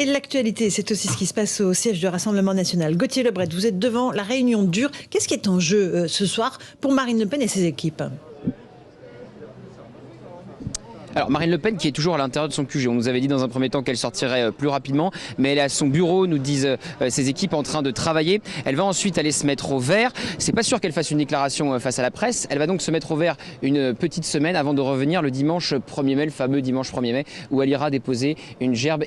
Et l'actualité, c'est aussi ce qui se passe au siège du Rassemblement national. Gauthier Lebret, vous êtes devant la réunion dure. Qu'est-ce qui est en jeu ce soir pour Marine Le Pen et ses équipes ? Alors Marine Le Pen qui est toujours à l'intérieur de son QG. On nous avait dit dans un premier temps qu'elle sortirait plus rapidement, mais elle est à son bureau, nous disent ses équipes, en train de travailler. Elle va ensuite aller se mettre au vert. C'est pas sûr qu'elle fasse une déclaration face à la presse. Elle va donc se mettre au vert une petite semaine avant de revenir le dimanche 1er mai, le fameux dimanche 1er mai, où elle ira déposer une gerbe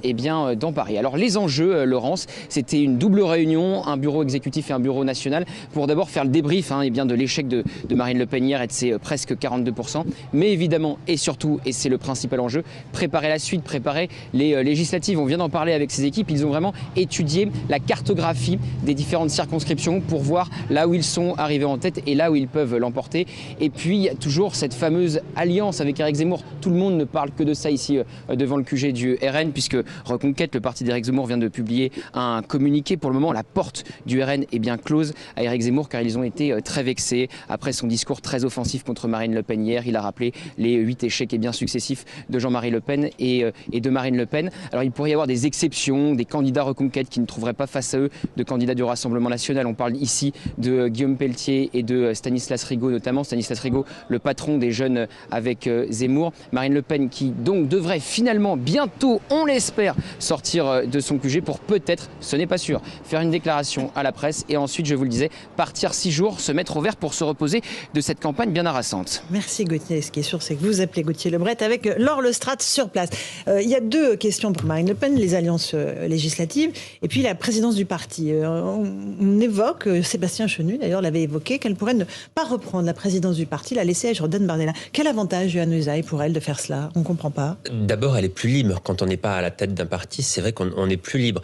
dans Paris. Alors les enjeux, Laurence, c'était une double réunion, un bureau exécutif et un bureau national, pour d'abord faire le débrief de l'échec de Marine Le Pen hier et de ses presque 42%. Mais évidemment, et surtout, et c'est le principal enjeu, préparer la suite, préparer les législatives. On vient d'en parler avec ces équipes, ils ont vraiment étudié la cartographie des différentes circonscriptions pour voir là où ils sont arrivés en tête et là où ils peuvent l'emporter. Et puis il y a toujours cette fameuse alliance avec Éric Zemmour. Tout le monde ne parle que de ça ici devant le QG du RN, puisque Reconquête, le parti d'Éric Zemmour, vient de publier un communiqué. Pour le moment, la porte du RN est bien close à Éric Zemmour, car ils ont été très vexés après son discours très offensif contre Marine Le Pen hier. Il a rappelé les 8 échecs successifs de Jean-Marie Le Pen et de Marine Le Pen. Alors il pourrait y avoir des exceptions, des candidats Reconquête qui ne trouveraient pas face à eux de candidats du Rassemblement national. On parle ici de Guillaume Pelletier et de Stanislas Rigaud, notamment Stanislas Rigaud, le patron des Jeunes avec Zemmour. Marine Le Pen qui donc devrait finalement bientôt, on l'espère, sortir de son QG pour peut-être, ce n'est pas sûr, faire une déclaration à la presse et ensuite, je vous le disais, partir 6 jours, se mettre au vert pour se reposer de cette campagne bien harassante. Merci Gauthier. Ce qui est sûr, c'est que vous appelez Gauthier Lebret avec Laure Lestrade sur place. Il y a 2 questions pour Marine Le Pen, les alliances législatives et puis la présidence du parti. On évoque, Sébastien Chenu d'ailleurs l'avait évoqué, qu'elle pourrait ne pas reprendre la présidence du parti, la laisser à Jordan Bardella. Quel avantage, Yohann Usaï, pour elle de faire cela ? On ne comprend pas. D'abord, elle est plus libre. Quand on n'est pas à la tête d'un parti, c'est vrai qu'on est plus libre.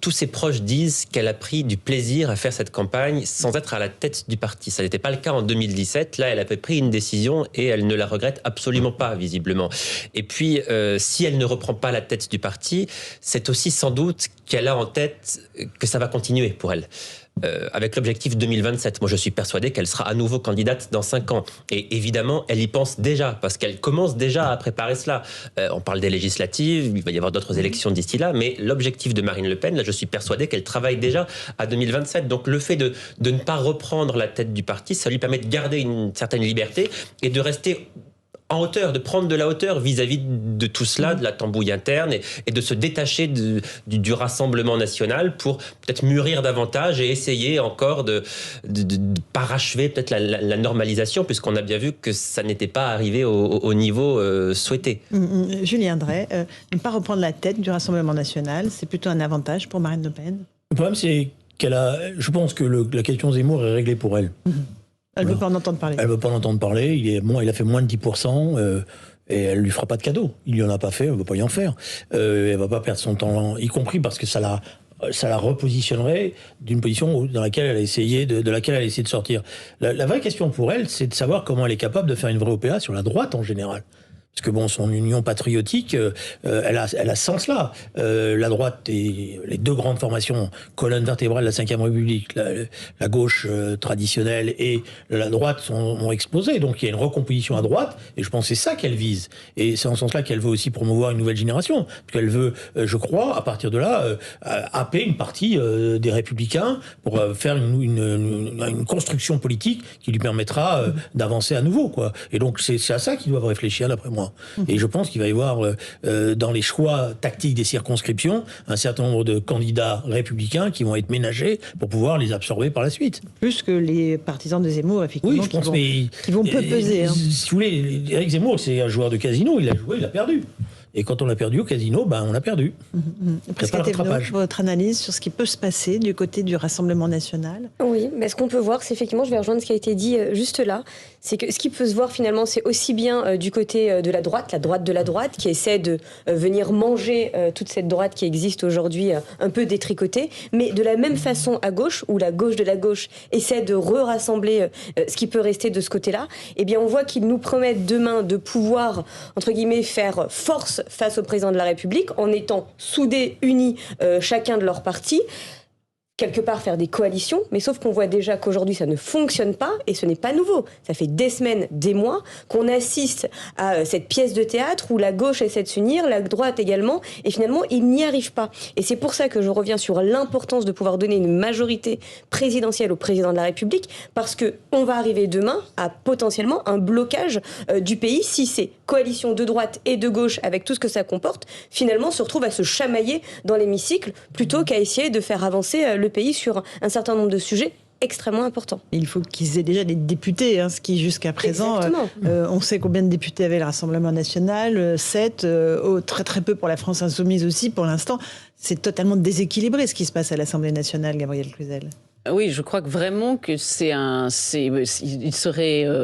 Tous ses proches disent qu'elle a pris du plaisir à faire cette campagne sans être à la tête du parti. Ça n'était pas le cas en 2017. Là, elle avait pris une décision et elle ne la regrette absolument pas, visiblement. Et puis, si elle ne reprend pas la tête du parti, c'est aussi sans doute qu'elle a en tête que ça va continuer pour elle. Avec l'objectif 2027. Moi, je suis persuadé qu'elle sera à nouveau candidate dans 5 ans. Et évidemment, elle y pense déjà, parce qu'elle commence déjà à préparer cela. On parle des législatives, il va y avoir d'autres élections d'ici là, mais l'objectif de Marine Le Pen, là, je suis persuadé qu'elle travaille déjà à 2027. Donc, le fait de ne pas reprendre la tête du parti, ça lui permet de garder une certaine liberté et de rester en hauteur, de prendre de la hauteur vis-à-vis de tout cela, de la tambouille interne, et de se détacher du Rassemblement national pour peut-être mûrir davantage et essayer encore de parachever peut-être la normalisation, puisqu'on a bien vu que ça n'était pas arrivé au niveau souhaité. Julien Drey, ne pas reprendre la tête du Rassemblement national, c'est plutôt un avantage pour Marine Le Pen ? Le problème, c'est je pense que la question Zemmour est réglée pour elle. Elle ne veut pas en entendre parler. Elle ne veut pas en entendre parler. Il a fait moins de 10%. Et elle lui fera pas de cadeau. Il lui en a pas fait, elle veut pas y en faire. Elle va pas perdre son temps, y compris parce que ça la repositionnerait d'une position dans laquelle elle a essayé de sortir. La vraie question pour elle, c'est de savoir comment elle est capable de faire une vraie OPA sur la droite en général. Parce que son union patriotique, elle a ce sens-là. La droite et les 2 grandes formations, colonne vertébrale de la Ve République, la gauche traditionnelle et la droite ont explosé. Donc il y a une recomposition à droite, et je pense que c'est ça qu'elle vise. Et c'est en ce sens-là qu'elle veut aussi promouvoir une nouvelle génération. Parce qu'elle veut, je crois, à partir de là, happer une partie des Républicains pour faire une construction politique qui lui permettra d'avancer à nouveau, quoi. Et donc c'est à ça qu'ils doivent réfléchir, d'après moi. Et je pense qu'il va y avoir, dans les choix tactiques des circonscriptions, un certain nombre de candidats républicains qui vont être ménagés pour pouvoir les absorber par la suite. Plus que les partisans de Zemmour, effectivement, oui, je pense, qui vont peu peser. Si vous voulez, Éric Zemmour, c'est un joueur de casino, il a joué, il a perdu. Et quand on a perdu au casino, on a perdu. Presque votre analyse sur ce qui peut se passer du côté du Rassemblement national. Oui, mais ce qu'on peut voir, c'est effectivement, je vais rejoindre ce qui a été dit juste là, c'est que ce qui peut se voir finalement, c'est aussi bien du côté de la droite de la droite, qui essaie de venir manger toute cette droite qui existe aujourd'hui, un peu détricotée, mais de la même façon à gauche, où la gauche de la gauche essaie de rassembler ce qui peut rester de ce côté-là, eh bien on voit qu'ils nous promettent demain de pouvoir, entre guillemets, faire force face au président de la République en étant soudés, unis, chacun de leur parti. quelque part faire des coalitions, mais sauf qu'on voit déjà qu'aujourd'hui ça ne fonctionne pas et ce n'est pas nouveau. Ça fait des semaines, des mois qu'on assiste à cette pièce de théâtre où la gauche essaie de s'unir, la droite également, et finalement ils n'y arrivent pas. Et c'est pour ça que je reviens sur l'importance de pouvoir donner une majorité présidentielle au président de la République, parce qu'on va arriver demain à potentiellement un blocage du pays si ces coalitions de droite et de gauche, avec tout ce que ça comporte, finalement se retrouvent à se chamailler dans l'hémicycle plutôt qu'à essayer de faire avancer le pays sur un certain nombre de sujets extrêmement importants. Il faut qu'ils aient déjà des députés, ce qui jusqu'à présent, on sait combien de députés avait le Rassemblement national, 7, très très peu pour la France insoumise aussi pour l'instant. C'est totalement déséquilibré ce qui se passe à l'Assemblée nationale, Gabrielle Cluzel. Oui, je crois que vraiment que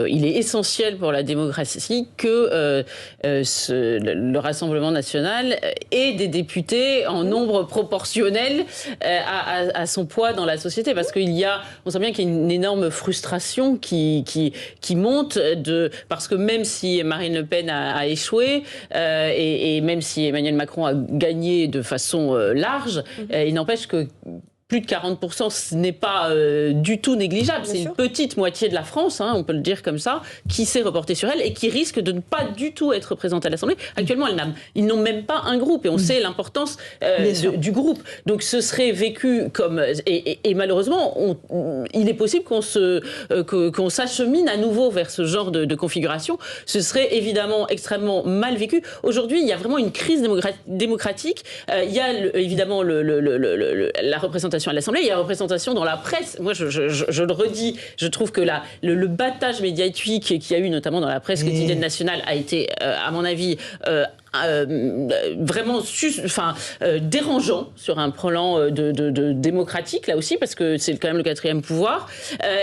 il est essentiel pour la démocratie que le Rassemblement national ait des députés en nombre proportionnel à son poids dans la société, parce on sent bien qu'il y a une énorme frustration qui monte parce que même si Marine Le Pen a échoué et même si Emmanuel Macron a gagné de façon large, il n'empêche que plus de 40%, ce n'est pas du tout négligeable. C'est une petite moitié de la France, on peut le dire comme ça, qui s'est reportée sur elle et qui risque de ne pas du tout être représentée à l'Assemblée. Actuellement, ils n'ont même pas un groupe et on sait l'importance du groupe. Donc ce serait vécu comme... Et malheureusement, il est possible qu'on s'achemine à nouveau vers ce genre de configuration. Ce serait évidemment extrêmement mal vécu. Aujourd'hui, il y a vraiment une crise démocratique. Il y a évidemment la représentation à l'Assemblée, il y a la représentation dans la presse. Moi, je le redis, je trouve que le battage médiatique qu'il y a eu, notamment dans la presse quotidienne nationale, a été, à mon avis, vraiment dérangeant sur un plan de démocratique, là aussi, parce que c'est quand même le 4e pouvoir.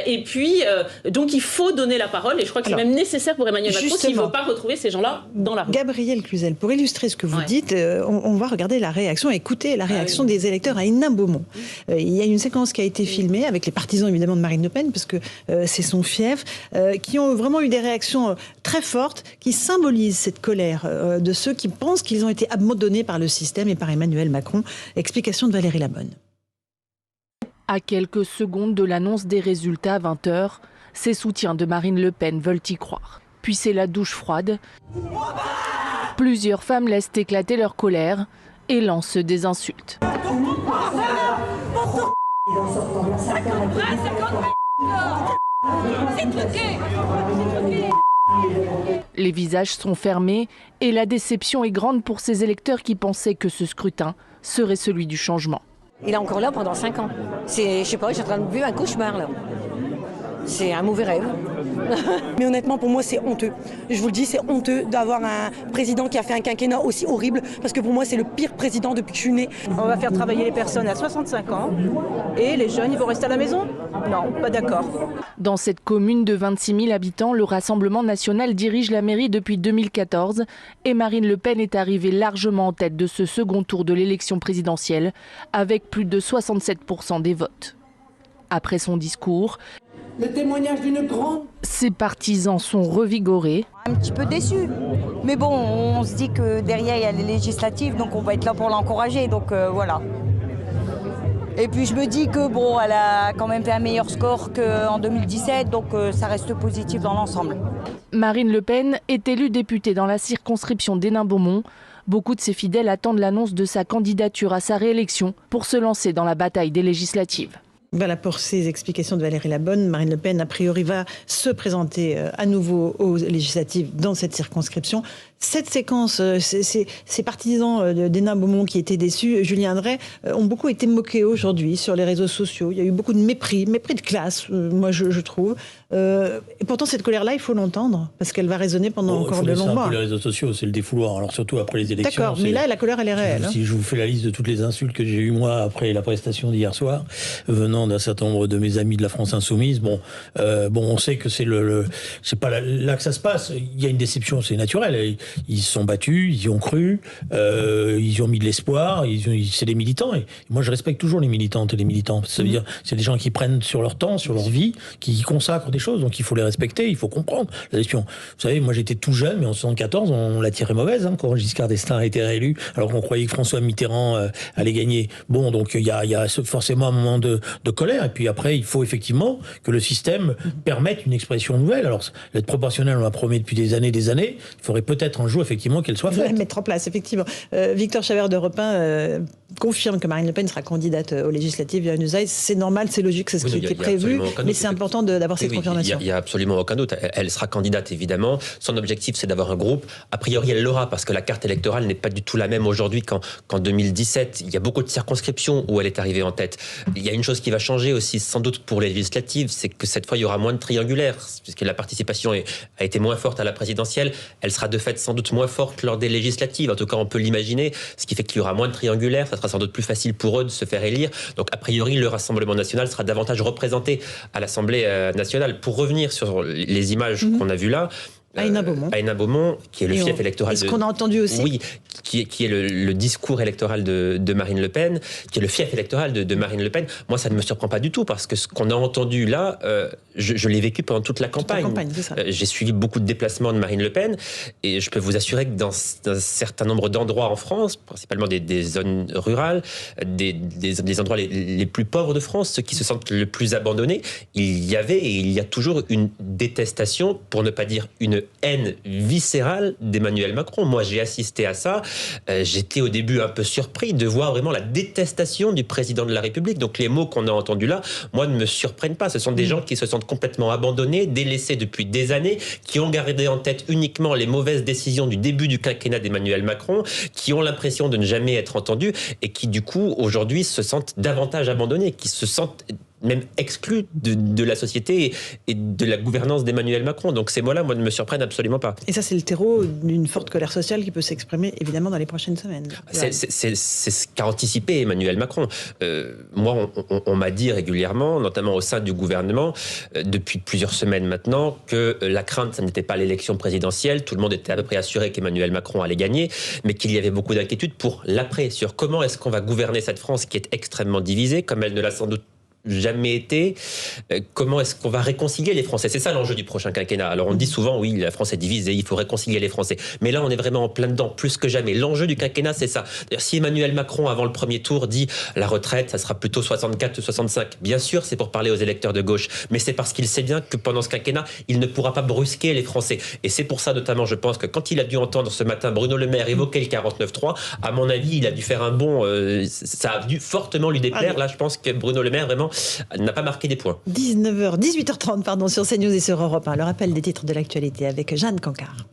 Et puis, donc, il faut donner la parole, et je crois que c'est même nécessaire pour Emmanuel Macron s'il ne veut pas retrouver ces gens-là dans la rue. Gabrielle Cluzel, pour illustrer ce que vous dites, on va regarder la réaction, écouter la réaction des électeurs à Hénin-Beaumont. Il y a une séquence qui a été filmée avec les partisans, évidemment, de Marine Le Pen, parce que c'est son fief, qui ont vraiment eu des réactions très fortes, qui symbolisent cette colère de ceux qui pensent qu'ils ont été abandonnés par le système et par Emmanuel Macron. Explication de Valérie Labonne. À quelques secondes de l'annonce des résultats à 20h, ces soutiens de Marine Le Pen veulent y croire. Puis c'est la douche froide. Plusieurs femmes laissent éclater leur colère et lancent des insultes. Les visages sont fermés et la déception est grande pour ces électeurs qui pensaient que ce scrutin serait celui du changement. Il est encore là pendant 5 ans. Je sais pas, je suis en train de vivre un cauchemar là. C'est un mauvais rêve. Mais honnêtement, pour moi, c'est honteux. Je vous le dis, c'est honteux d'avoir un président qui a fait un quinquennat aussi horrible, parce que pour moi, c'est le pire président depuis que je suis née. On va faire travailler les personnes à 65 ans et les jeunes, ils vont rester à la maison? Non, pas d'accord. Dans cette commune de 26 000 habitants, le Rassemblement national dirige la mairie depuis 2014 et Marine Le Pen est arrivée largement en tête de ce second tour de l'élection présidentielle avec plus de 67% des votes. Après son discours, le témoignage d'une grande... Ses partisans sont revigorés. Un petit peu déçus. Mais bon, on se dit que derrière, il y a les législatives, donc on va être là pour l'encourager. Donc voilà. Et puis je me dis que bon, elle a quand même fait un meilleur score qu'en 2017, donc ça reste positif dans l'ensemble. Marine Le Pen est élue députée dans la circonscription d'Hénin-Beaumont. Beaucoup de ses fidèles attendent l'annonce de sa candidature à sa réélection pour se lancer dans la bataille des législatives. Voilà pour ces explications de Valérie Labonne. Marine Le Pen, a priori, va se présenter à nouveau aux législatives dans cette circonscription. Cette séquence, ces partisans d'Hénin-Beaumont qui étaient déçus, Julien Drey, ont beaucoup été moqués aujourd'hui sur les réseaux sociaux. Il y a eu beaucoup de mépris de classe, moi je trouve. Et pourtant, cette colère-là, il faut l'entendre, parce qu'elle va résonner pendant encore de longs mois. Les réseaux sociaux, c'est le défouloir, alors surtout après les élections. D'accord, mais là, la colère, elle est réelle. Si je vous fais la liste de toutes les insultes que j'ai eues, moi, après la prestation d'hier soir, venant d'un certain nombre de mes amis de la France Insoumise, on sait que c'est pas là que ça se passe. Il y a une déception, c'est naturel. ils se sont battus, ils y ont cru, ils y ont mis de l'espoir, c'est des militants. Et moi, je respecte toujours les militantes et les militants. Ça veut dire, c'est des gens qui prennent sur leur temps, sur leur vie, qui consacrent des choses, donc il faut les respecter, il faut comprendre la gestion. Vous savez, moi j'étais tout jeune, mais en 74, on l'a tiré mauvaise quand Giscard d'Estaing a été réélu, alors qu'on croyait que François Mitterrand allait gagner. Bon, donc il y a forcément un moment de colère, et puis après, il faut effectivement que le système permette une expression nouvelle. Alors, l'aide proportionnelle, on la promet depuis des années, il faudrait peut-être un jour, effectivement, qu'elle soit faite. La mettre en place, effectivement. Victor Chabert d'Europe 1 confirme que Marine Le Pen sera candidate aux législatives à Buenos Aires. C'est normal, c'est logique, c'est ce qui était prévu, mais c'est important d'avoir cette confirmation. Il n'y a absolument aucun doute. Elle sera candidate, évidemment. Son objectif, c'est d'avoir un groupe. A priori, elle l'aura, parce que la carte électorale n'est pas du tout la même aujourd'hui qu'en 2017. Il y a beaucoup de circonscriptions où elle est arrivée en tête. Il y a une chose qui va changer aussi, sans doute pour les législatives, c'est que cette fois, il y aura moins de triangulaires, puisque la participation a été moins forte à la présidentielle. Elle sera de fait sans doute moins forte lors des législatives. En tout cas, on peut l'imaginer, ce qui fait qu'il y aura moins de triangulaires. Ça sera sans doute plus facile pour eux de se faire élire. Donc, a priori, le Rassemblement national sera davantage représenté à l'Assemblée nationale. Pour revenir sur les images qu'on a vues là, Aïna Beaumont, qui est le fief électoral ce qu'on a entendu aussi. Oui, qui est le discours électoral de Marine Le Pen, qui est le fief électoral de Marine Le Pen. Moi, ça ne me surprend pas du tout, parce que ce qu'on a entendu là, je l'ai vécu pendant toute la campagne. J'ai suivi beaucoup de déplacements de Marine LePen, et je peux vous assurer que dans un certain nombre d'endroits en France, principalement des zones rurales, des endroits les plus pauvres de France, ceux qui se sentent le plus abandonnés, il y avait et il y a toujours une détestation, pour ne pas dire une haine viscérale d'Emmanuel Macron. Moi, j'ai assisté à ça. J'étais au début un peu surpris de voir vraiment la détestation du président de la République. Donc les mots qu'on a entendus là, moi, ne me surprennent pas. Ce sont des gens qui se sentent complètement abandonnés, délaissés depuis des années, qui ont gardé en tête uniquement les mauvaises décisions du début du quinquennat d'Emmanuel Macron, qui ont l'impression de ne jamais être entendus et qui, du coup, aujourd'hui, se sentent davantage abandonnés, qui se sentent même exclus de la société et de la gouvernance d'Emmanuel Macron. Donc ces mots-là, moi, ne me surprennent absolument pas. Et ça, c'est le terreau d'une forte colère sociale qui peut s'exprimer, évidemment, dans les prochaines semaines. C'est ce qu'a anticipé Emmanuel Macron. Moi, on m'a dit régulièrement, notamment au sein du gouvernement, depuis plusieurs semaines maintenant, que la crainte, ça n'était pas l'élection présidentielle. Tout le monde était à peu près assuré qu'Emmanuel Macron allait gagner, mais qu'il y avait beaucoup d'inquiétudes pour l'après, sur comment est-ce qu'on va gouverner cette France qui est extrêmement divisée, comme elle ne l'a sans doute jamais été. Comment est-ce qu'on va réconcilier les Français? C'est ça l'enjeu du prochain quinquennat. Alors on dit souvent, oui, la France est divisée, il faut réconcilier les Français. Mais là, on est vraiment en plein dedans, plus que jamais. L'enjeu du quinquennat, c'est ça. D'ailleurs, si Emmanuel Macron, avant le premier tour, dit la retraite, ça sera plutôt 64 ou 65, bien sûr, c'est pour parler aux électeurs de gauche. Mais c'est parce qu'il sait bien que pendant ce quinquennat, il ne pourra pas brusquer les Français. Et c'est pour ça, notamment, je pense que quand il a dû entendre ce matin Bruno Le Maire évoquer le 49.3, à mon avis, il a dû faire un bond. Ça a dû fortement lui déplaire. Là, je pense que Bruno Le Maire, vraiment, n'a pas marqué des points. 18h30 sur CNews et sur Europe 1. Le rappel des titres de l'actualité avec Jeanne Cancard.